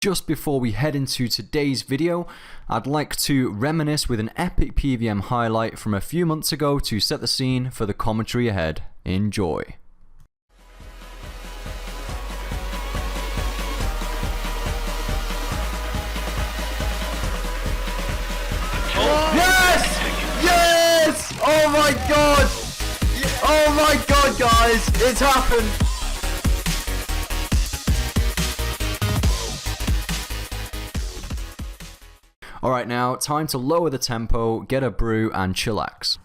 Just before we head into today's video, I'd like to reminisce with an epic PVM highlight from a few months ago to set the scene for the commentary ahead. Enjoy. Yes! Yes! Oh my god! Oh my god, guys! It's happened! Alright, now time to lower the tempo, get a brew and chillax.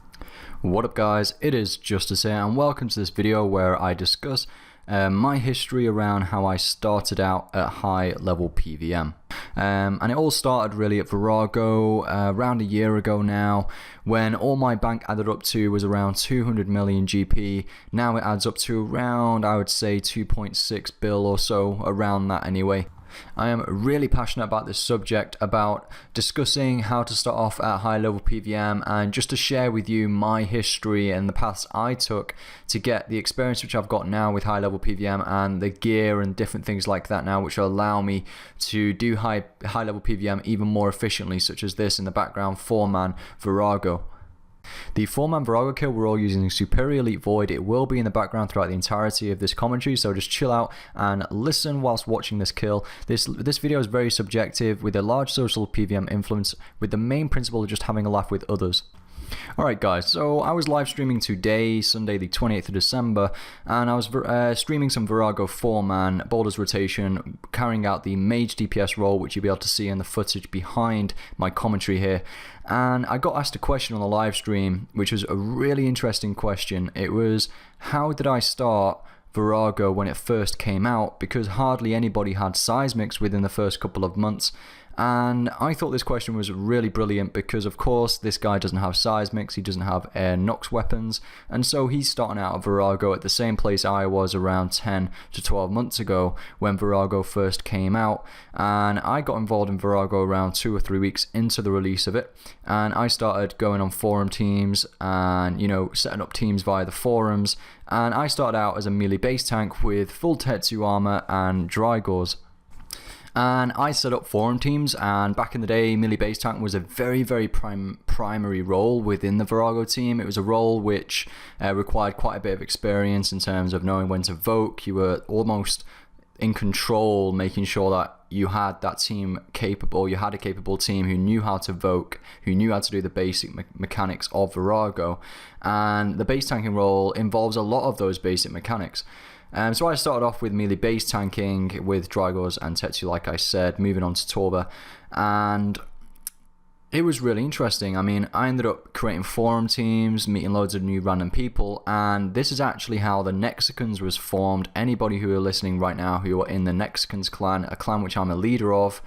What up guys, it is Justice here and welcome to this video where I discuss my history around how I started out at high level PVM. And it all started really at Vorago around a year ago now, when all my bank added up to was around 200 million GP. Now it adds up to around, I would say, 2.6 bill or so, around that anyway. I am really passionate about this subject, about discussing how to start off at high level PVM and just to share with you my history and the paths I took to get the experience which I've got now with high level PVM and the gear and different things like that now, which will allow me to do high level PVM even more efficiently, such as this in the background 4-man Vorago. The 4-man Vorago kill, we're all using Superior Elite Void. It will be in the background throughout the entirety of this commentary, so just chill out and listen whilst watching this kill. This video is very subjective with a large social PVM influence, with the main principle of just having a laugh with others. Alright guys, so I was live streaming today, Sunday the 28th of December, and I was streaming some Vorago 4-man Boulders Rotation, carrying out the Mage DPS role, which you'll be able to see in the footage behind my commentary here. And I got asked a question on the live stream, which was a really interesting question. It was, how did I start Vorago when it first came out? Because hardly anybody had seismics within the first couple of months. And I thought this question was really brilliant because, of course, this guy doesn't have seismics, he doesn't have air Nox weapons, and so he's starting out at Vorago at the same place I was around 10 to 12 months ago when Vorago first came out. And I got involved in Vorago around 2 or 3 weeks into the release of it, and I started going on forum teams and, you know, setting up teams via the forums. And I started out as a melee base tank with full Tetsu armor and Drygors. And I set up forum teams, and back in the day, melee base tank was a very primary role within the Vorago team. It was a role which required quite a bit of experience in terms of knowing when to voke. You were almost in control, making sure that you had that team capable, you had a capable team who knew how to voke, who knew how to do the basic mechanics of Vorago. And the base tanking role involves a lot of those basic mechanics. So I started off with melee base tanking with Drygors and Tetsu, like I said, moving on to Torva, and it was really interesting. I mean, I ended up creating forum teams, meeting loads of new random people, and this is actually how the Nexicans was formed. Anybody who are listening right now who are in the Nexicans Clan, a clan which I'm a leader of,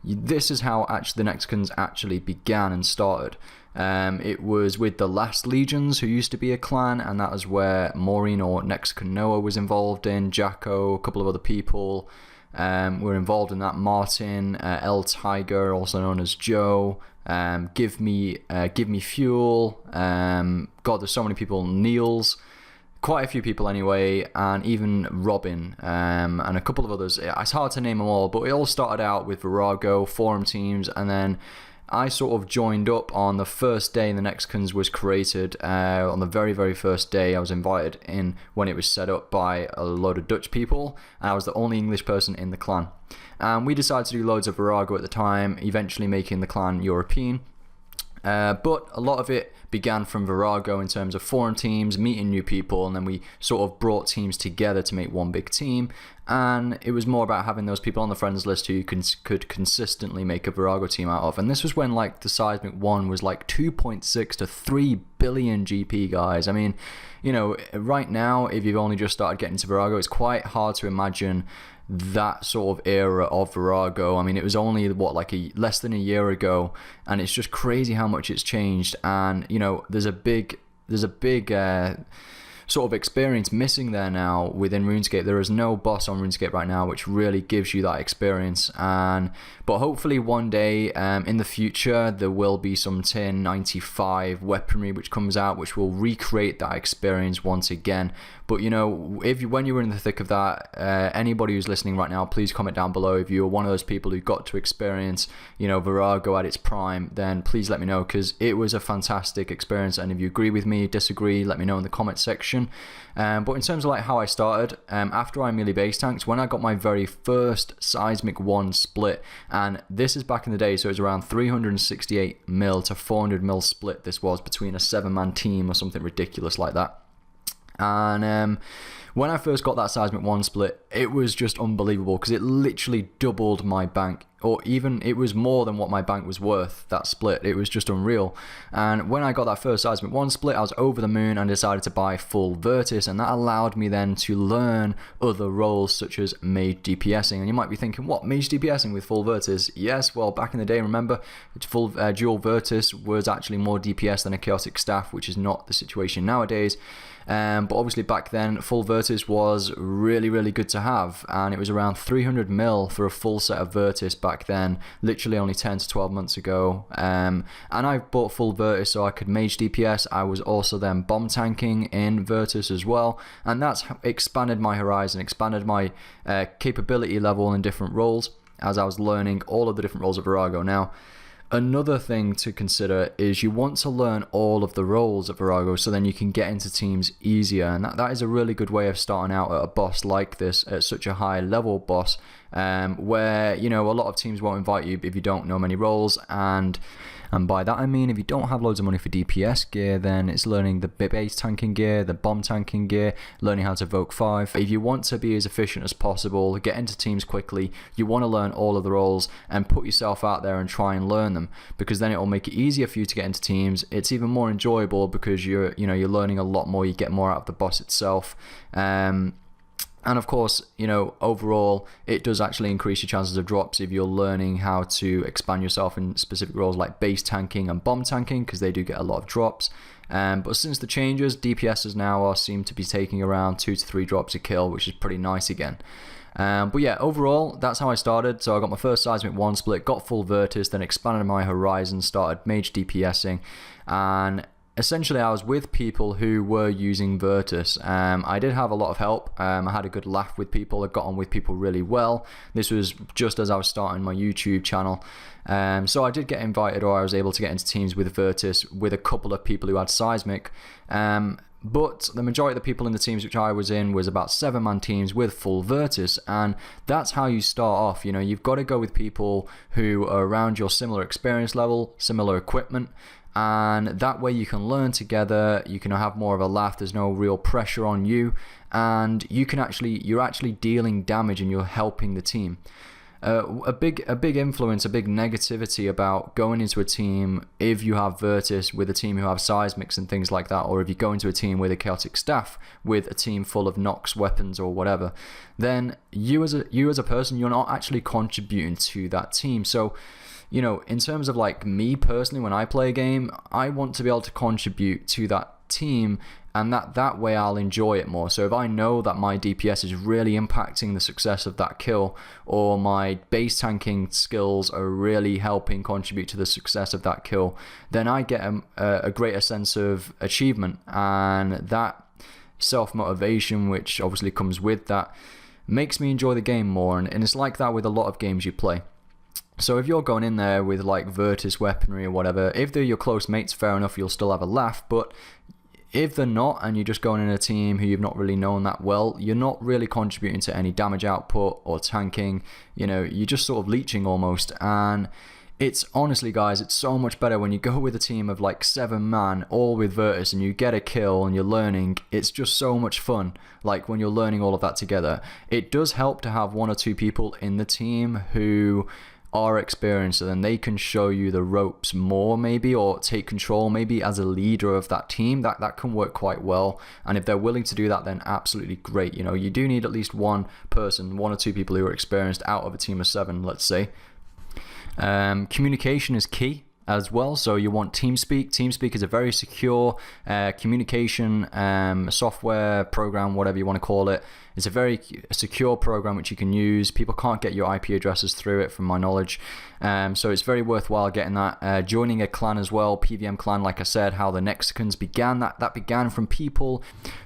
this is how the Nexicans actually began and started. It was with the last Legions, who used to be a clan, and that was where Maureen or Nexican Noah was involved in, Jacko, a couple of other people were involved in that, Martin, El Tiger, also known as Joe, Give Me Fuel, God, there's so many people, Niels, quite a few people anyway, and even Robin, and a couple of others. It's hard to name them all, but it all started out with Vorago, forum teams, and then I sort of joined up on the first day the Nexicans was created. On the very first day, I was invited in when it was set up by a load of Dutch people, and I was the only English person in the clan. And we decided to do loads of Vorago at the time, eventually making the clan European. But a lot of it began from Vorago in terms of forum teams, meeting new people, and then we sort of brought teams together to make one big team. And it was more about having those people on the friends list who you could consistently make a Vorago team out of. And this was when like the Seismic 1 was like 2.6 to 3 billion GP, guys. I mean, you know, right now, if you've only just started getting to Vorago, it's quite hard to imagine that sort of era of Vorago. I mean, it was only what, like less than a year ago, and it's just crazy how much it's changed. And you know, there's a big sort of experience missing there now within RuneScape. There is no boss on RuneScape right now which really gives you that experience, but hopefully one day in the future there will be some tier 95 weaponry which comes out which will recreate that experience once again. But you know, when you were in the thick of that, anybody who's listening right now, please comment down below if you were one of those people who got to experience, you know, Vorago at its prime. Then please let me know, because it was a fantastic experience. And if you agree with me, disagree, let me know in the comment section. But in terms of like how I started, after I merely base tanked, when I got my very first Seismic 1 split, and this is back in the day, so it was around 368 mil to 400 mil split. This was between a 7-man team or something ridiculous like that. And when I first got that Seismic 1 split, it was just unbelievable, because it literally doubled my bank, or even it was more than what my bank was worth, that split. It was just unreal. And when I got that first Seismic 1 split, I was over the moon and decided to buy full Virtus, and that allowed me then to learn other roles such as mage DPSing. And you might be thinking, what, mage DPSing with full Virtus? Yes, well, back in the day, remember, full dual Virtus was actually more DPS than a chaotic staff, which is not the situation nowadays. But obviously back then, full Virtus was really good to have, and it was around 300 mil for a full set of Virtus back then, literally only 10 to 12 months ago. And I bought full Virtus so I could mage DPS. I was also then bomb tanking in Virtus as well, and that's expanded my horizon, expanded my capability level in different roles as I was learning all of the different roles of Vorago. Now, another thing to consider is you want to learn all of the roles of Vorago so then you can get into teams easier, and that is a really good way of starting out at a boss like this, at such a high level boss, where, you know, a lot of teams won't invite you if you don't know many roles. And by that I mean, if you don't have loads of money for DPS gear, then it's learning the base tanking gear, the bomb tanking gear, learning how to Voke 5. If you want to be as efficient as possible, get into teams quickly, you want to learn all of the roles and put yourself out there and try and learn them, because then it will make it easier for you to get into teams. It's even more enjoyable because you're learning a lot more, you get more out of the boss itself. And of course, you know, overall, it does actually increase your chances of drops if you're learning how to expand yourself in specific roles like base tanking and bomb tanking, because they do get a lot of drops. But since the changes, DPSs now seem to be taking around 2 to 3 drops a kill, which is pretty nice again. But yeah, overall, that's how I started. So I got my first Seismic 1 split, got full Virtus, then expanded my horizon, started mage DPSing, and essentially I was with people who were using Virtus. I did have a lot of help. I had a good laugh with people. I got on with people really well. This was just as I was starting my YouTube channel. So I did get invited, or I was able to get into teams with Virtus with a couple of people who had Seismic. But the majority of the people in the teams which I was in was about 7-man teams with full Virtus, and that's how you start off. You know, you've got to go with people who are around your similar experience level, similar equipment, and that way you can learn together, you can have more of a laugh, there's no real pressure on you, and you're actually dealing damage and you're helping the team. A big influence, a big negativity about going into a team if you have Virtus with a team who have Seismics and things like that, or if you go into a team with a chaotic staff with a team full of Nox weapons or whatever, then you as a person, you're not actually contributing to that team. So, you know, in terms of like me personally, when I play a game, I want to be able to contribute to that team, and that way I'll enjoy it more. So if I know that my DPS is really impacting the success of that kill, or my base tanking skills are really helping contribute to the success of that kill, then I get a greater sense of achievement, and that self-motivation, which obviously comes with that, makes me enjoy the game more. And it's like that with a lot of games you play. So if you're going in there with like Virtus weaponry or whatever, if they're your close mates, fair enough, you'll still have a laugh. But if they're not, and you're just going in a team who you've not really known that well, you're not really contributing to any damage output or tanking. You know, you're just sort of leeching almost. And it's honestly, guys, it's so much better when you go with a team of like 7-man, all with Virtus, and you get a kill and you're learning. It's just so much fun, like when you're learning all of that together. It does help to have 1 or 2 people in the team who are experienced, and then they can show you the ropes more, maybe, or take control maybe as a leader of that team. That can work quite well, and if they're willing to do that, then absolutely great. You know, you do need at least 1 person, 1 or 2 people who are experienced out of a team of 7, let's say. Communication is key. as well. So you want TeamSpeak. TeamSpeak is a very secure communication software program, whatever you want to call it. It's a very secure program which you can use. People can't get your IP addresses through it, from my knowledge. So it's very worthwhile getting that. Joining a clan as well, Pvm Clan, like I said, how the Nexicans began. That began from people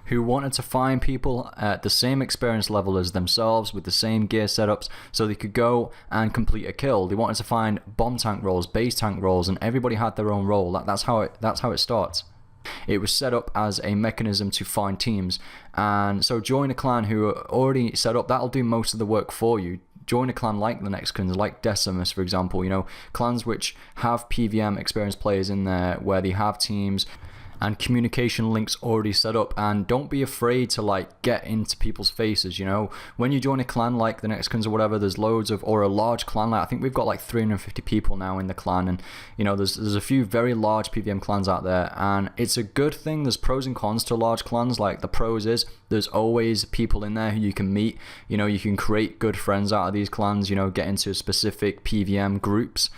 who wanted to find people at the same experience level as themselves with the same gear setups so they could go and complete a kill. They wanted to find bomb tank roles, base tank roles, and everybody had their own role. That's how it starts. It was set up as a mechanism to find teams, and so join a clan who are already set up. That'll do most of the work for you. Join a clan like the Nexicans, like Decimus, for example. You know, clans which have PVM experienced players in there, where they have teams and communication links already set up. And don't be afraid to like get into people's faces. You know, when you join a clan like the Nexicans or whatever, there's loads of, or a large clan, like I think we've got like 350 people now in the clan, and you know, there's a few very large PVM clans out there, and it's a good thing. There's pros and cons to large clans. Like the pros is there's always people in there who you can meet. You know, you can create good friends out of these clans, you know, get into specific PVM groups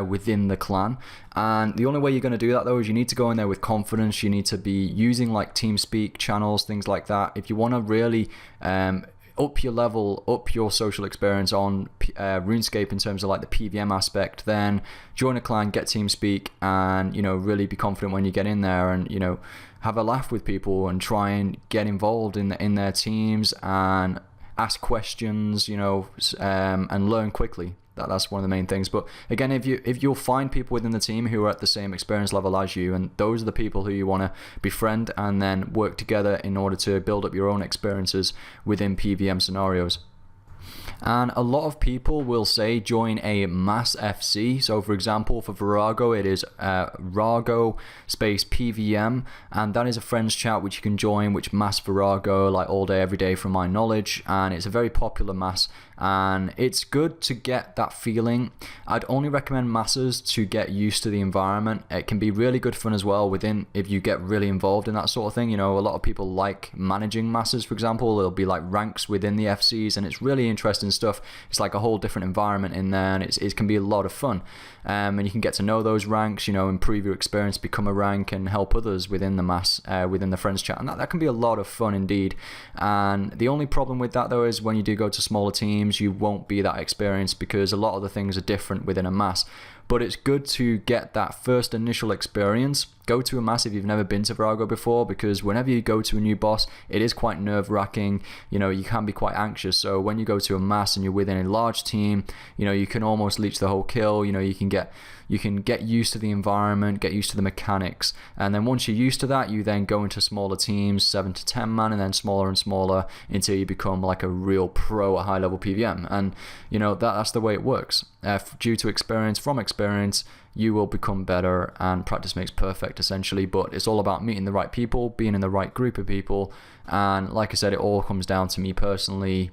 within the clan. And the only way you're going to do that though is you need to go in there with confidence. You need to be using like TeamSpeak channels, things like that. If you want to really up your level, up your social experience on RuneScape in terms of like the PVM aspect, then join a clan, get TeamSpeak, and you know, really be confident when you get in there, and you know, have a laugh with people and try and get involved in their teams and ask questions, you know, and learn quickly. That's one of the main things. But again, if you'll find people within the team who are at the same experience level as you, and those are the people who you want to befriend and then work together in order to build up your own experiences within PVM scenarios. And a lot of people will say join a mass FC. So for example, for Vorago, it is rago space PVM, and that is a friends chat which you can join, which mass Vorago like all day every day from my knowledge, and it's a very popular mass, and it's good to get that feeling. I'd only recommend masses to get used to the environment. It can be really good fun as well within, if you get really involved in that sort of thing. You know, a lot of people like managing masses, for example. There'll be like ranks within the FCs, and it's really interesting stuff. It's like a whole different environment in there, and it can be a lot of fun. And you can get to know those ranks, you know, improve your experience, become a rank, and help others within the mass, within the friends chat, and that can be a lot of fun indeed. And the only problem with that though is when you do go to smaller teams, you won't be that experienced because a lot of the things are different within a mass. But it's good to get that first initial experience. Go to a mass if you've never been to Vorago before, because whenever you go to a new boss, it is quite nerve-wracking. You know, you can be quite anxious. So when you go to a mass and you're within a large team, you know, you can almost leech the whole kill. You know, you can get used to the environment, get used to the mechanics, and then once you're used to that, you then go into smaller teams, 7 to 10 man, and then smaller and smaller until you become like a real pro at high level PVM. And you know, that's the way it works. Due to experience, from experience, you will become better, and practice makes perfect essentially. But it's all about meeting the right people, being in the right group of people, and like I said, it all comes down to me personally,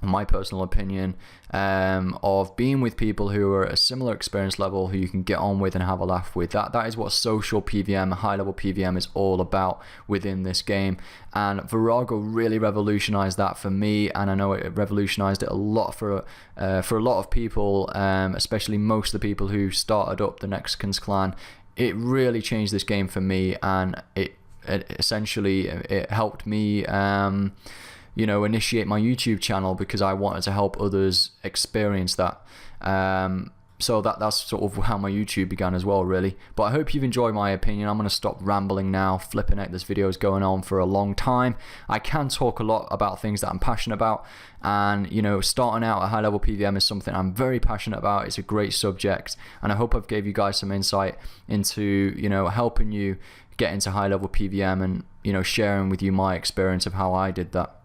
my personal opinion, of being with people who are a similar experience level, who you can get on with and have a laugh with. That is what social PVM, high level PVM, is all about within this game. And Vorago really revolutionized that for me, and I know it revolutionized it a lot for a lot of people, especially most of the people who started up the Nexicans Clan. It really changed this game for me, and it essentially helped me you know, initiate my YouTube channel, because I wanted to help others experience that. So that's sort of how my YouTube began as well, really. But I hope you've enjoyed my opinion. I'm going to stop rambling now, flipping out. This video is going on for a long time. I can talk a lot about things that I'm passionate about, and you know, starting out at high level PVM is something I'm very passionate about. It's a great subject, and I hope I've gave you guys some insight into, you know, helping you get into high level PVM, and you know, sharing with you my experience of how I did that.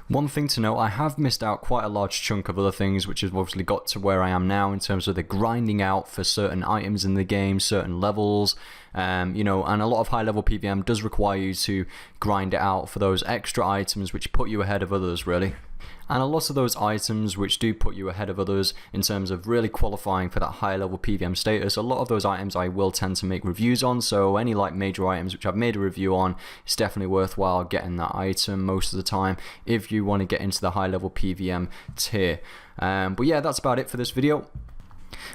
One thing to note, I have missed out quite a large chunk of other things which has obviously got to where I am now in terms of the grinding out for certain items in the game, certain levels, you know, and a lot of high level PVM does require you to grind it out for those extra items which put you ahead of others, really. And a lot of those items which do put you ahead of others in terms of really qualifying for that high level PVM status, a lot of those items I will tend to make reviews on. So any like major items which I've made a review on, it's definitely worthwhile getting that item most of the time if you want to get into the high level PVM tier. But yeah, that's about it for this video.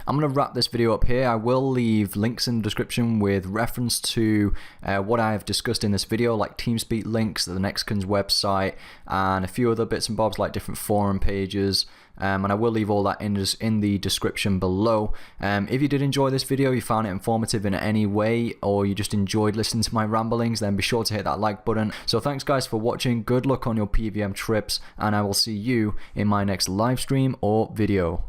I'm going to wrap this video up here. I will leave links in the description with reference to what I've discussed in this video, like TeamSpeak links, the Nexicans website, and a few other bits and bobs like different forum pages. And I will leave all that in the description below. If you did enjoy this video, you found it informative in any way, or you just enjoyed listening to my ramblings, then be sure to hit that like button. So thanks guys for watching, good luck on your PVM trips, and I will see you in my next live stream or video.